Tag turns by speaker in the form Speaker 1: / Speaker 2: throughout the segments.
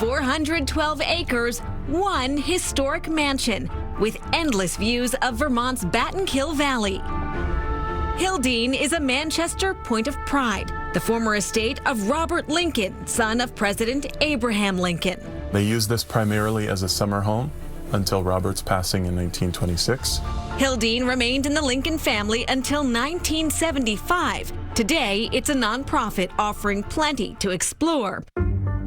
Speaker 1: 412 acres, one historic mansion with endless views of Vermont's Battenkill Valley. Hildene is a Manchester point of pride, the former estate of Robert Lincoln, son of President Abraham Lincoln.
Speaker 2: They used this primarily as a summer home until Robert's passing in 1926.
Speaker 1: Hildene remained in the Lincoln family until 1975. Today, it's a nonprofit offering plenty to explore.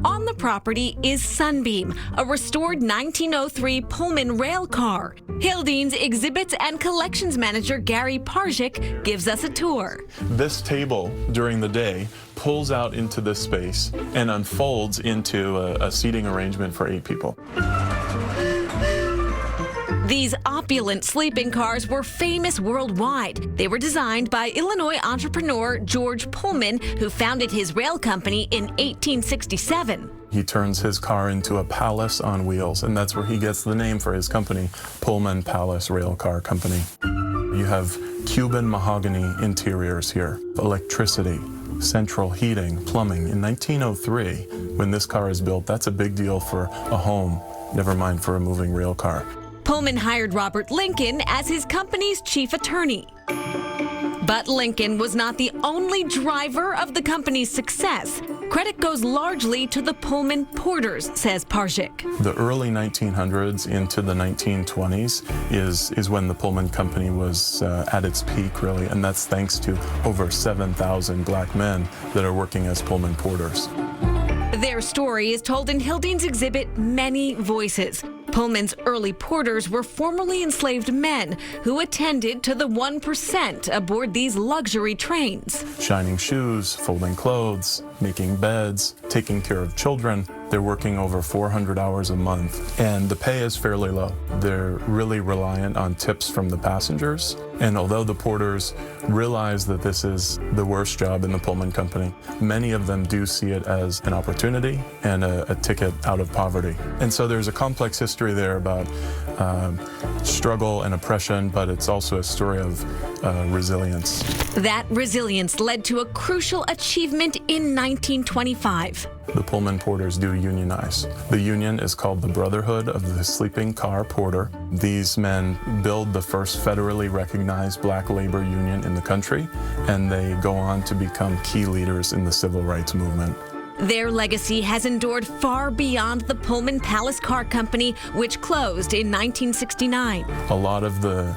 Speaker 1: On the property is Sunbeam, a restored 1903 Pullman rail car. Hildene's exhibits and collections manager Gary Parzik gives us a tour.
Speaker 2: This table during the day pulls out into this space and unfolds into a seating arrangement for 8 people.
Speaker 1: These opulent sleeping cars were famous worldwide. They were designed by Illinois entrepreneur George Pullman, who founded his rail company in 1867.
Speaker 2: He turns his car into a palace on wheels, and that's where he gets the name for his company, Pullman Palace Rail Car Company. You have Cuban mahogany interiors here, electricity, central heating, plumbing. In 1903, when this car is built, that's a big deal for a home, never mind for a moving rail car.
Speaker 1: Pullman hired Robert Lincoln as his company's chief attorney. But Lincoln was not the only driver of the company's success. Credit goes largely to the Pullman porters, says Parzik.
Speaker 2: The early 1900s into the 1920s is when the Pullman Company was at its peak, really, and that's thanks to over 7,000 black men that are working as Pullman porters.
Speaker 1: Their story is told in Hildene's exhibit, Many Voices. Pullman's early porters were formerly enslaved men who attended to the 1% aboard these luxury trains.
Speaker 2: Shining shoes, folding clothes, making beds, taking care of children. They're working over 400 hours a month, and the pay is fairly low. They're really reliant on tips from the passengers, and although the porters realize that this is the worst job in the Pullman Company, many of them do see it as an opportunity and a ticket out of poverty. And so there's a complex history there about struggle and oppression, but it's also a story of resilience.
Speaker 1: That resilience led to a crucial achievement in 1925.
Speaker 2: The Pullman porters do unionize. The union is called the Brotherhood of the Sleeping Car Porter. These men build the first federally recognized black labor union in the country, and they go on to become key leaders in the civil rights movement.
Speaker 1: Their legacy has endured far beyond the Pullman Palace Car Company, which closed in 1969.
Speaker 2: A lot of the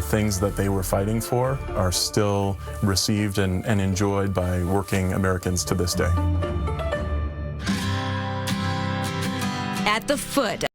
Speaker 2: things that they were fighting for are still received and enjoyed by working Americans to this day.
Speaker 1: At the foot